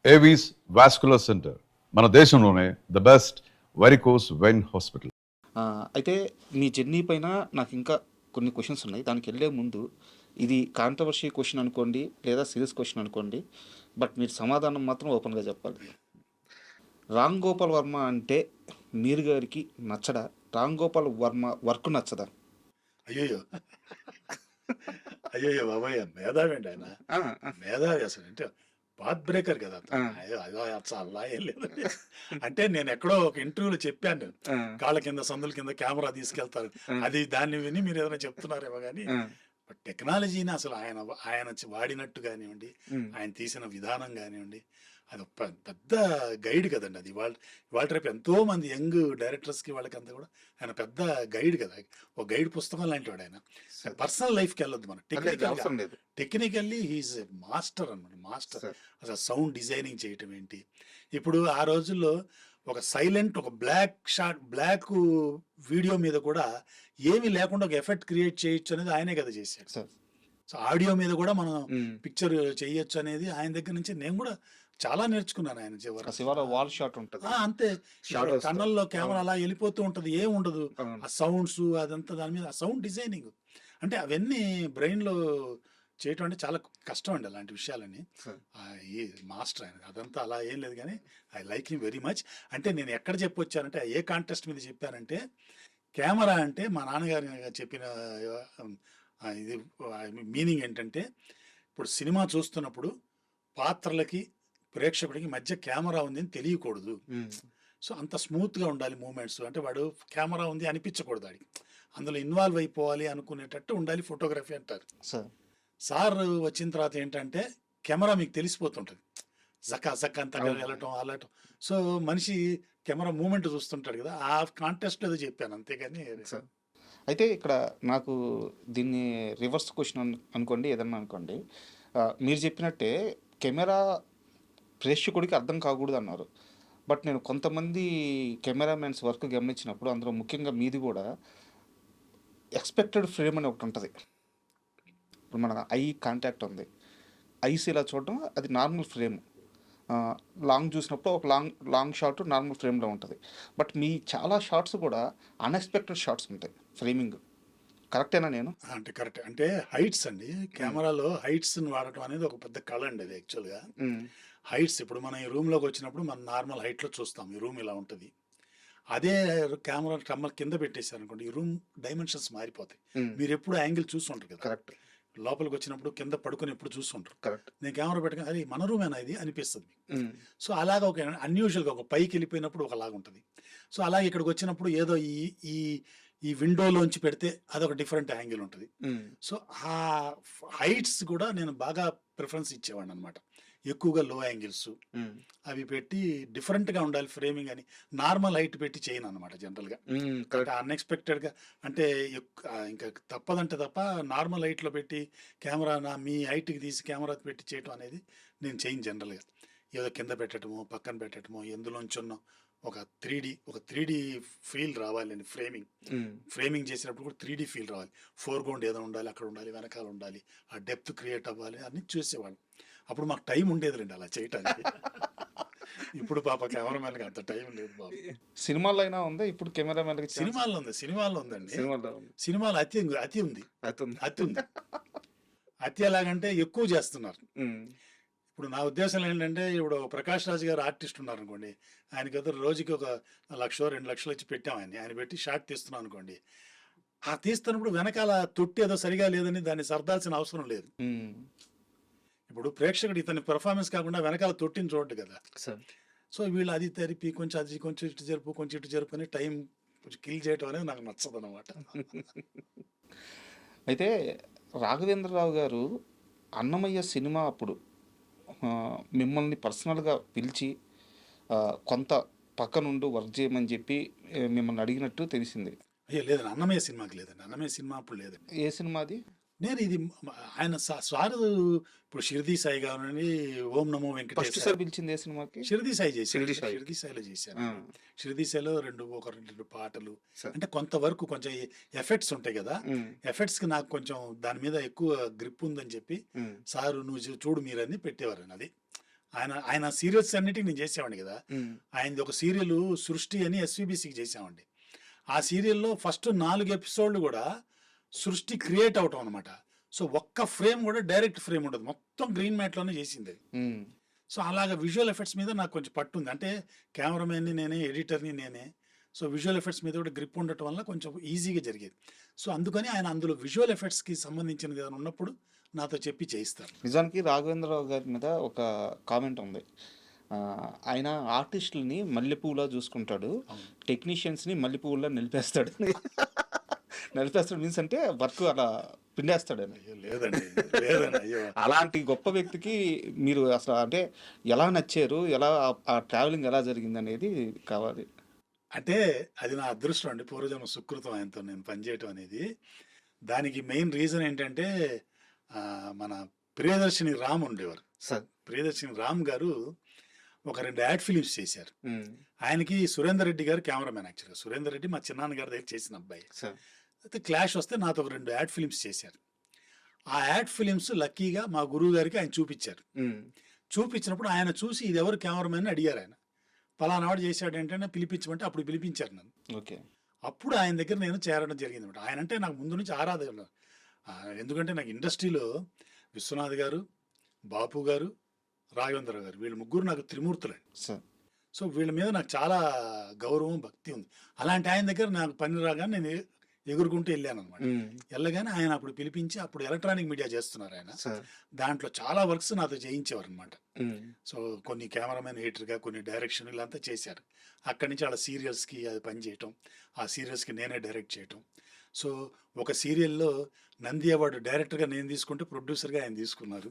Avis vascular centre మన దేశంలోనే the best varicose vein hospital. అయితే మీ జర్నీ పైన నాకు ఇంకా కొన్ని క్వశ్చన్స్ ఉన్నాయి. దానికి వెళ్ళే ముందు ఇది కాంట్రవర్షీ క్వశ్చన్ అనుకోండి, లేదా సీరియస్ క్వశ్చన్ అనుకోండి, బట్ మీరు సమాధానం మాత్రం ఓపెన్గా చెప్పాలి. రామ్ గోపాల్ వర్మ అంటే మీరు గారికి నచ్చడా? రామ్ గోపాల్ వర్మ వర్క్ నచ్చదా? అయ్యయ్యో! అయ్యయ్యో బాబోయ్! మేధావి అండి ఆయన. మేధావి అసలు. అంటే పాత్ బ్రేకర్ కదా అతను. అదో అలా ఏం లేదండి. అంటే నేను ఎక్కడో ఒక ఇంటర్వ్యూలో చెప్పాను నేను. కాళ్ళ కింద సందుల కింద కెమెరా తీసుకెళ్తారు. అది దాన్ని విని మీరు ఏదైనా చెప్తున్నారేమో కానీ టెక్నాలజీని అసలు ఆయన వాడినట్టు కానివ్వండి, ఆయన తీసిన విధానం కానివ్వండి, అది పెద్ద గైడ్ కదండి. అది ఇవాళ రేపు ఎంతో మంది యంగ్ డైరెక్టర్స్కి వాళ్ళకంతా కూడా ఆయన పెద్ద గైడ్ కదా. ఒక గైడ్ పుస్తకం లాంటి వాడు ఆయన. పర్సనల్ లైఫ్కి వెళ్ళొద్దు మనం. టెక్నికల్లీ హీఈస్ మాస్టర్ అనమాట. మాస్టర్. అసలు సౌండ్ డిజైనింగ్ చేయటం ఏంటి, ఇప్పుడు ఆ రోజుల్లో ఒక సైలెంట్ ఒక బ్లాక్ వీడియో మీద కూడా ఏమీ లేకుండా ఒక ఎఫెక్ట్ క్రియేట్ చేయొచ్చు అనేది ఆయనే కదా చేశాడు. సో ఆడియో మీద కూడా మనం పిక్చర్ చేయొచ్చు అనేది ఆయన దగ్గర నుంచి నేను కూడా చాలా నేర్చుకున్నాను. ఆయన చివరి వాల్ షాట్ ఉంటుంది అంతే, టన్నల్లో కెమెరా అలా వెళ్ళిపోతూ ఉంటది, ఏం ఉండదు, ఆ సౌండ్స్ అదంతా దాని మీద ఆ సౌండ్ డిజైనింగ్ అంటే అవన్నీ బ్రెయిన్ లో చేయటం అంటే చాలా కష్టం అండి అలాంటి విషయాలని. ఈ మాస్టర్ ఆయన అదంతా అలా ఏం లేదు కానీ I like him very much. అంటే నేను ఎక్కడ చెప్పొచ్చానంటే ఏ కాంటెస్ట్ మీద చెప్పానంటే కెమెరా అంటే మా నాన్నగారు చెప్పిన ఇది మీనింగ్ ఏంటంటే ఇప్పుడు సినిమా చూస్తున్నప్పుడు పాత్రలకి ప్రేక్షకుడికి మధ్య కెమెరా ఉంది అని తెలియకూడదు. సో అంత స్మూత్గా ఉండాలి మూమెంట్స్. అంటే వాడు కెమెరా ఉంది అనిపించకూడదు, వాడికి అందులో ఇన్వాల్వ్ అయిపోవాలి అనుకునేటట్టు ఉండాలి ఫోటోగ్రఫీ అంటారు. సార్ వచ్చిన తర్వాత ఏంటంటే కెమెరా మీకు తెలిసిపోతుంటుంది, జక్క అంతా వెళ్ళటం అలాటం. సో మనిషి కెమెరా మూమెంట్ చూస్తుంటాడు కదా, ఆ కాంటెస్ట్ ఏదో చెప్పాను అంతేగాని. అయితే ఇక్కడ నాకు దీన్ని రివర్స్ క్వశ్చన్ అనుకోండి, ఏదన్నా అనుకోండి. మీరు చెప్పినట్టే కెమెరా ప్రేక్షకుడికి అర్థం కాకూడదు అన్నారు. బట్ నేను కొంతమంది కెమెరామెన్స్ వర్క్ గమనించినప్పుడు అందులో ముఖ్యంగా మీది కూడా ఎక్స్పెక్టెడ్ ఫ్రేమ్ అని ఒకటి ఉంటుంది. ఇప్పుడు మన ఐ కాంటాక్ట్ ఉంది, ఐస్ ఇలా చూడటం అది నార్మల్ ఫ్రేమ్. లాంగ్ చూసినప్పుడు ఒక లాంగ్ షాట్ నార్మల్ ఫ్రేమ్లో ఉంటుంది. బట్ మీ చాలా షార్ట్స్ కూడా అన్ఎక్స్పెక్టెడ్ షార్ట్స్ ఉంటాయి ఫ్రేమింగ్. కరెక్టేనా నేను? అంటే కరెక్ట్. అంటే హైట్స్ అండి, కెమెరాలో హైట్స్ని వాడటం అనేది ఒక పెద్ద కళ అండి అది యాక్చువల్గా. హైట్స్ ఇప్పుడు మనం ఈ రూమ్లోకి వచ్చినప్పుడు మనం నార్మల్ హైట్లో చూస్తాం, ఈ రూమ్ ఇలా ఉంటుంది. అదే కెమెరా కమ్మర్ కింద పెట్టేశారు అనుకోండి, ఈ రూమ్ డైమెన్షన్స్ మారిపోతాయి. మీరు ఎప్పుడు యాంగిల్ చూస్తుంటారు కదా, కరెక్ట్. లోపలికి వచ్చినప్పుడు కింద పడుకొని ఎప్పుడు చూస్తుంటారు. కరెక్ట్. నేను కెమెరా పెట్టుకుని అది మన రూమేనా ఇది అనిపిస్తుంది. సో అలాగా ఒక అన్యూజువల్గా ఒక పైకి వెళ్ళిపోయినప్పుడు ఒకలాగా ఉంటుంది. సో అలాగే ఇక్కడికి వచ్చినప్పుడు ఏదో ఈ ఈ విండోలోంచి పెడితే అదొక డిఫరెంట్ యాంగిల్ ఉంటుంది. సో ఆ హైట్స్ కూడా నేను బాగా ప్రిఫరెన్స్ ఇచ్చేవాడిని అనమాట. ఎక్కువగా లో యాంగిల్స్ అవి పెట్టి డిఫరెంట్గా ఉండాలి ఫ్రేమింగ్ అని. నార్మల్ హైట్ పెట్టి చేయను అనమాట జనరల్గా. అన్ఎక్స్పెక్టెడ్గా అంటే ఇంకా తప్పదంటే తప్ప నార్మల్ హైట్లో పెట్టి కెమెరా మీ హైట్కి తీసి కెమెరా పెట్టి చేయటం అనేది నేను చేయను జనరల్గా. ఏదో కింద పెట్టడమో పక్కన పెట్టడమో ఎందులోంచున్నో ఒక 3D ఫీల్ రావాలి. ఫ్రేమింగ్ చేసినప్పుడు కూడా 3D ఫీల్ రావాలి. ఫోర్గ్రౌండ్ ఏదో ఉండాలి, అక్కడ ఉండాలి, వెనకాల ఉండాలి, ఆ డెప్త్ క్రియేట్ అవ్వాలి అని చూసేవాళ్ళం. అప్పుడు మాకు టైం ఉండేది రండి అలా చేయటానికి. ఇప్పుడు పాప కెమెరామెన్కి అంత టైం లేదు బాబు. సినిమాలో అయినా ఉందా ఇప్పుడు కెమెరామెన్? సినిమాల్లో ఉందండి. సినిమాలో అతి ఉంది. అతి ఎలాగంటే ఎక్కువ చేస్తున్నారు. ఇప్పుడు నా ఉద్దేశం ఏంటంటే ఇప్పుడు ప్రకాష్ రాజ్ గారు ఆర్టిస్ట్ ఉన్నారు అనుకోండి, ఆయనకి ఏదో రోజుకి ఒక 1,00,000 2,00,000 ఇచ్చి పెట్టాం ఆయన పెట్టి షాట్ తీస్తున్నాం అనుకోండి, ఆ తీస్తున్నప్పుడు వెనకాల తొట్టి ఏదో సరిగా లేదని దాన్ని సర్దాల్సిన అవసరం లేదు. ఇప్పుడు ప్రేక్షకుడు ఇతని పెర్ఫార్మెన్స్ కాకుండా వెనకాల తొట్టిని చూడడు కదా. సో వీళ్ళు అది తెరిపి కొంచెం ఇటు జరుపు కొంచెం ఇటు జరుపు అని టైం కొంచెం కిల్ చేయటం అనేది నాకు నచ్చదు అనమాట. అయితే రాఘవేంద్రరావు గారు అన్నమయ్య సినిమా అప్పుడు మిమ్మల్ని పర్సనల్గా పిలిచి కొంత పక్క నుండి వర్క్ చేయమని చెప్పి మిమ్మల్ని అడిగినట్టు తెలిసింది. అయ్యో లేదండి, అన్నమయ్య సినిమాకి లేదండి. అన్నమయ్య సినిమా అప్పుడు లేదండి. ఏ సినిమా అది? నేను ఇది ఆయన స్వారు ఇప్పుడు షిరిడి సాయి కావాలని ఓం నమో వెంకటేశ్వర పిలిచింది ఏ సినిమాకి? షిరిడి సాయి చేశాను. షిరిడి సాయిలో చేశాను. షిరిడి సాయిలో రెండు పాటలు అంటే కొంతవరకు కొంచెం ఎఫెక్ట్స్ ఉంటాయి కదా, ఎఫెక్ట్స్ కి నాకు కొంచెం దాని మీద ఎక్కువ గ్రిప్ ఉందని చెప్పి సారు నువ్వు చూడు మీరని పెట్టేవారని. అది ఆయన ఆయన సీరియల్స్ అన్నిటికీ నేను చేసేవాడిని కదా. ఆయనది ఒక సీరియల్ 'సృష్టి' అని ఎస్వీబీసీకి చేసామండి. ఆ సీరియల్లో ఫస్ట్ 4 ఎపిసోడ్లు కూడా సృష్టి క్రియేట్ అవటం అనమాట. సో ఒక్క ఫ్రేమ్ కూడా డైరెక్ట్ ఫ్రేమ్ ఉండదు, మొత్తం గ్రీన్ మ్యాట్లోనే చేసింది అది. సో అలాగా విజువల్ ఎఫెక్ట్స్ మీద నాకు కొంచెం పట్టు ఉంది. అంటే కెమెరామెన్ని నేనే, ఎడిటర్ని నేనే. సో విజువల్ ఎఫెక్ట్స్ మీద కూడా గ్రిప్ ఉండటం వల్ల కొంచెం ఈజీగా జరిగేది. సో అందుకని ఆయన అందులో విజువల్ ఎఫెక్ట్స్కి సంబంధించినది ఏదైనా ఉన్నప్పుడు నాతో చెప్పి చేయిస్తారు. నిజానికి రాఘవేంద్రరావు గారి మీద ఒక కామెంట్ ఉంది. ఆయన ఆర్టిస్టులని మల్లెపూలా చూసుకుంటాడు, టెక్నీషియన్స్ని మల్లెపూలా నిలిపేస్తాడు. నిలిపేస్తాడు మీన్స్ అంటే వర్క్ అలా పిండేస్తాడు అని. అయ్యో లేదండి, లేదండి, అయ్యో. అలాంటి గొప్ప వ్యక్తికి మీరు అసలు అంటే ఎలా నచ్చారు, ఎలా ఆ ట్రావెలింగ్ ఎలా జరిగింది అనేది కావాలి. అంటే అది నా అదృష్టం అండి, పూర్వజన్మ సుకృతం ఆయనతో నేను పనిచేయటం అనేది. దానికి మెయిన్ రీజన్ ఏంటంటే మన ప్రియదర్శిని రామ్ ఉండేవారు. సార్ ప్రియదర్శిని రామ్ గారు ఒక 2 యాడ్ ఫిలిమ్స్ చేశారు. ఆయనకి సురేందర్ రెడ్డి గారు కెమెరామెన్. యాక్చువల్గా సురేందర్ రెడ్డి మా చిన్నాన్న గారి దగ్గర చేసిన అబ్బాయి. సార్ అయితే క్లాష్ వస్తే నాతో ఒక 2 యాడ్ ఫిలిమ్స్ చేశారు. ఆ యాడ్ ఫిలిమ్స్ లక్కీగా మా గురువు గారికి ఆయన చూపించారు. చూపించినప్పుడు ఆయన చూసి ఇది ఎవరు కెమెరామెన్ అడిగారు. ఆయన పలానా వాడు చేశాడు ఏంటంటే పిలిపించమంటే అప్పుడు పిలిపించారు నన్ను. ఓకే. అప్పుడు ఆయన దగ్గర నేను చేరడం జరిగింది అనమాట. ఆయన అంటే నాకు ముందు నుంచి ఆరాధన. ఎందుకంటే నాకు ఇండస్ట్రీలో విశ్వనాథ్ గారు, బాపు గారు, రాఘవేంద్రరావు గారు, వీళ్ళు ముగ్గురు నాకు త్రిమూర్తులండి. సార్ సో వీళ్ళ మీద నాకు చాలా గౌరవం, భక్తి ఉంది. అలాంటి ఆయన దగ్గర నాకు పని రాగానే నేను ఎగురుకుంటూ వెళ్ళాను అనమాట. వెళ్ళగానే ఆయన అప్పుడు పిలిపించి, అప్పుడు ఎలక్ట్రానిక్ మీడియా చేస్తున్నారు ఆయన. సార్ దాంట్లో చాలా వర్క్స్ నాతో చేయించేవారు అనమాట. సో కొన్ని కెమెరామెన్, ఎడిటర్గా, కొన్ని డైరెక్షన్ ఇలా అంతా చేశారు. అక్కడి నుంచి వాళ్ళ సీరియల్స్కి అది పని చేయటం, ఆ సీరియల్స్కి నేనే డైరెక్ట్ చేయటం. సో ఒక సీరియల్లో నంది అవార్డు డైరెక్టర్గా నేను తీసుకుంటే ప్రొడ్యూసర్గా ఆయన తీసుకున్నారు.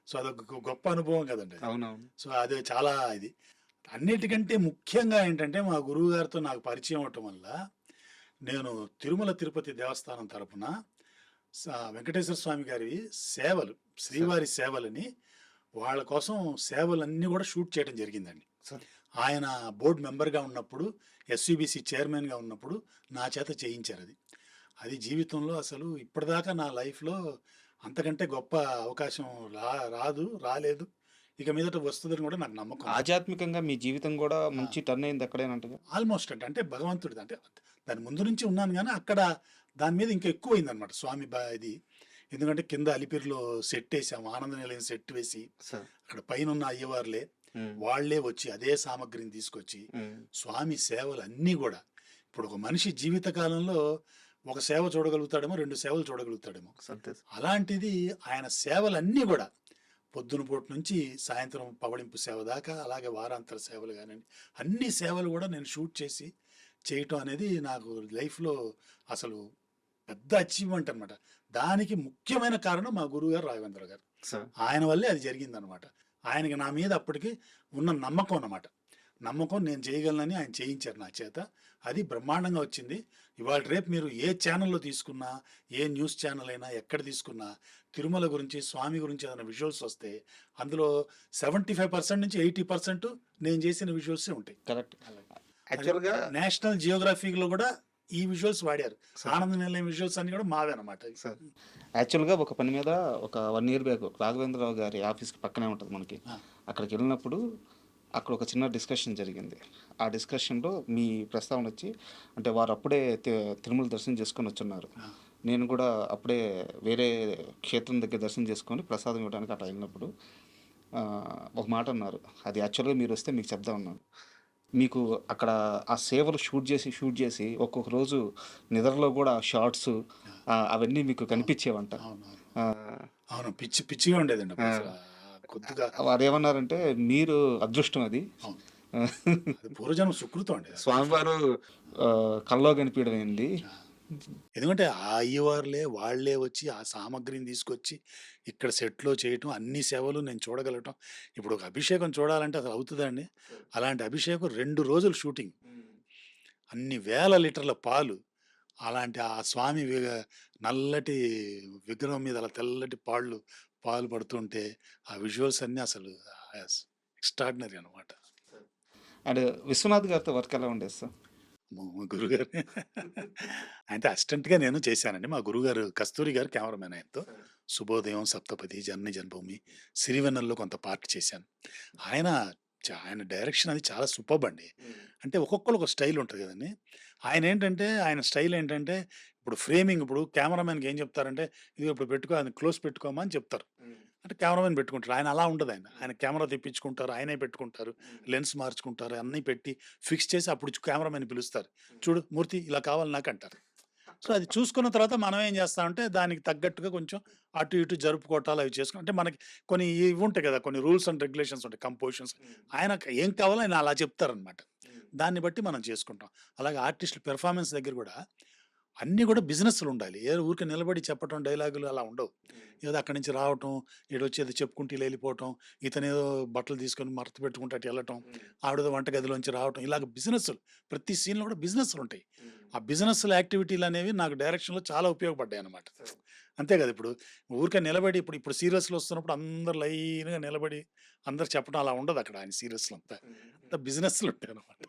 సో అదొక గొప్ప అనుభవం కదండి. అవునవును. సో అదే చాలా ఇది. అన్నిటికంటే ముఖ్యంగా ఏంటంటే మా గురువు గారితో నాకు పరిచయం అవటం వల్ల నేను తిరుమల తిరుపతి దేవస్థానం తరపున వెంకటేశ్వర స్వామి గారి సేవలు, శ్రీవారి సేవలని, వాళ్ళ కోసం సేవలన్నీ కూడా షూట్ చేయడం జరిగిందండి. ఆయన బోర్డు మెంబర్గా ఉన్నప్పుడు, ఎస్వీబీసీ చైర్మన్గా ఉన్నప్పుడు నా చేత చేయించారు. అది జీవితంలో అసలు ఇప్పటిదాకా నా లైఫ్లో అంతకంటే గొప్ప అవకాశం రాలేదు, ఇక మీదట వస్తుందని కూడా నాకు నమ్మకం. ఆధ్యాత్మికంగా మీ జీవితం కూడా మంచి టర్న్ అయింది అక్కడేనంటగా. ఆల్మోస్ట్ అంటే భగవంతుడిది, అంటే దాని ముందు నుంచి ఉన్నాను కానీ అక్కడ దాని మీద ఇంకా ఎక్కువైంది అనమాట స్వామి ఇది. ఎందుకంటే కింద అలిపిరిలో సెట్ వేసాము, ఆనంద నిలయం సెట్ వేసి, అక్కడ పైన ఉన్న అయ్యవార్లే వాళ్లే వచ్చి అదే సామగ్రిని తీసుకొచ్చి స్వామి సేవలు అన్నీ కూడా, ఇప్పుడు ఒక మనిషి జీవిత కాలంలో ఒక సేవ చూడగలుగుతాడేమో, 2 సేవలు చూడగలుగుతాడేమో. అలాంటిది ఆయన సేవలన్నీ కూడా పొద్దున పూట నుంచి సాయంత్రం పవళింపు సేవ దాకా, అలాగే వారాంతర సేవలు కానివ్వండి, అన్ని సేవలు కూడా నేను షూట్ చేసి చేయటం అనేది నాకు లైఫ్లో అసలు పెద్ద అచీవ్మెంట్ అనమాట. దానికి ముఖ్యమైన కారణం మా గురువు గారు రాఘవేంద్ర గారు. ఆయన వల్లే అది జరిగిందనమాట. ఆయనకి నా మీద అప్పటికి ఉన్న నమ్మకం అన్నమాట. నమ్మకం నేను చేయగలనని ఆయన చేయించారు నా చేత. అది బ్రహ్మాండంగా వచ్చింది. ఇవాళ రేపు మీరు ఏ ఛానల్లో తీసుకున్నా, ఏ న్యూస్ ఛానల్ అయినా, ఎక్కడ తీసుకున్నా తిరుమల గురించి, స్వామి గురించి ఏదైనా విజువల్స్ వస్తే అందులో 75% నుంచి 80% నేను చేసిన విజువల్సే ఉంటాయి. కరెక్ట్. యాక్చువల్గా నేషనల్ జియోగ్రఫీలో కూడా ఈ విజువల్స్ వాడారు. ఆనంద నిలయం విజువల్స్ అన్ని కూడా మావే అనమాట. యాక్చువల్గా ఒక పని మీద ఒక 1 year బ్యాక్ రాఘవేంద్రరావు గారి ఆఫీస్కి పక్కనే ఉంటుంది మనకి. అక్కడికి వెళ్ళినప్పుడు అక్కడ ఒక చిన్న డిస్కషన్ జరిగింది. ఆ డిస్కషన్లో మీ ప్రస్తావన వచ్చి, అంటే వారు అప్పుడే తిరుమల దర్శనం చేసుకొని వచ్చున్నారు. నేను కూడా అప్పుడే వేరే క్షేత్రం దగ్గర దర్శనం చేసుకొని ప్రసాదం ఇవ్వడానికి అట్లా వెళ్ళినప్పుడు ఒక మాట అన్నారు. అది యాక్చువల్గా మీరు వస్తే మీకు చెప్తా ఉన్నాను. మీకు అక్కడ ఆ సేవలు షూట్ చేసి ఒక్కొక్క రోజు నిద్రలో కూడా షార్ట్స్ అవన్నీ మీకు కనిపించేవంట. అవును, పిచ్చిగా ఉండేదండి కొద్దిగా. వారు ఏమన్నారంటే, మీరు అదృష్టం అది పూర్వజన్మ సుకృతం అండి. స్వామివారు కల్లో కనిపించడం ఏంటి. ఎందుకంటే ఆ అయ్యవారులే వాళ్లే వచ్చి ఆ సామగ్రిని తీసుకొచ్చి ఇక్కడ సెట్లో చేయటం, అన్ని సేవలు నేను చూడగలగటం. ఇప్పుడు ఒక అభిషేకం చూడాలంటే అసలు అవుతుందండి. అలాంటి అభిషేకం 2 రోజులు షూటింగ్, అన్ని వేల లీటర్ల పాలు, అలాంటి ఆ స్వామి నల్లటి విగ్రహం మీద అలా తెల్లటి పాలు పడుతుంటే ఆ విజువల్స్ అన్నీ అసలు ఎక్స్ట్రాడినరీ అనమాట. అండ్ విశ్వనాథ్ గారితో వర్క్ ఎలా ఉండేది సార్? మా గురుగారు అంటే అసిస్టెంట్గా నేను చేశానండి. మా గురుగారు కస్తూరి గారు కెమెరామెన్ ఆయనతో. శుభోదయం, సప్తపది, జనని జన్మభూమి, సిరివెన్నెలలో కొంత పార్ట్ చేశాను. ఆయన ఆయన డైరెక్షన్ అది చాలా సూపర్బ్ అండి. అంటే ఒక్కొక్కళ్ళు ఒక స్టైల్ ఉంటది కదండీ! ఆయన స్టైల్ ఏంటంటే ఇప్పుడు ఫ్రేమింగ్ ఇప్పుడు కెమెరామెన్‌కి ఏం చెప్తారంటే, "ఇదిగో ఇప్పుడు పెట్టుకో అది క్లోజ్ పెట్టుకోమా" అని చెప్తారు. అంటే కెమెరామెన్ పెట్టుకుంటారు. ఆయన అలా ఉండదాయన. ఆయన కెమెరా తెప్పించుకుంటారు. ఆయనే పెట్టుకుంటారు. లెన్స్ మార్చుకుంటారు. అన్నీ పెట్టి ఫిక్స్ చేసి అప్పుడు కెమెరామెన్‌ని పిలుస్తారు. "చూడు మూర్తి ఇలా కావాలి నాకు" అంటారు. సో, అది చూసుకున్న తర్వాత మనం ఏం చేస్తామంటే దానికి తగ్గట్టుగా కొంచెం అటు ఇటు జరుపుకోవటాలు అవి చేసుకొని అంటే మనకి కొన్ని ఇవి ఉంటాయి కదా! కొన్ని రూల్స్ అండ్ రెగ్యులేషన్స్ ఉంటాయి. కంపోజిషన్స్ ఆయనకు ఏం కావాలో ఆయన అలా చెప్తారనమాట. దాన్ని బట్టి మనం చేసుకుంటాం. అలాగే ఆర్టిస్టుల పెర్ఫార్మన్స్ దగ్గర కూడా అన్నీ కూడా బిజినెస్‌లుండాలి. ఏదో ఊరికే నిలబడి చెప్పటం డైలాగులు అలా ఉండవు. ఏదో అక్కడి నుంచి రావటం, ఈడొచ్చి ఏదో చెప్పుకుంటూ ఇలా ఎళ్ళిపోవటం, ఇతనేదో బట్టలు తీసుకొని మడత పెట్టుకుంటూ అటు ఎళ్ళటం, ఆవిడేదో వంటగదిలోంచి రావటం ఇలాగ బిజినెస్‌లు ప్రతి సీన్‌లో కూడా బిజినెస్‌లుంటాయి. ఆ బిజినెస్‌ల యాక్టివిటీలనేవి నాకు డైరెక్షన్‌లో చాలా ఉపయోగపడ్డాయన్నమాట. అంతే కదా! ఇప్పుడు ఊరికే నిలబడి ఇప్పుడు సీరియల్స్‌లో వస్తున్నప్పుడు అందరూ లైన్‌గా నిలబడి అందరూ చెప్పడం అలా ఉండదక్కడ ఆయన సీరియల్స్‌లో అంతా. అంతా బిజినెస్‌లుంటాయన్నమాట.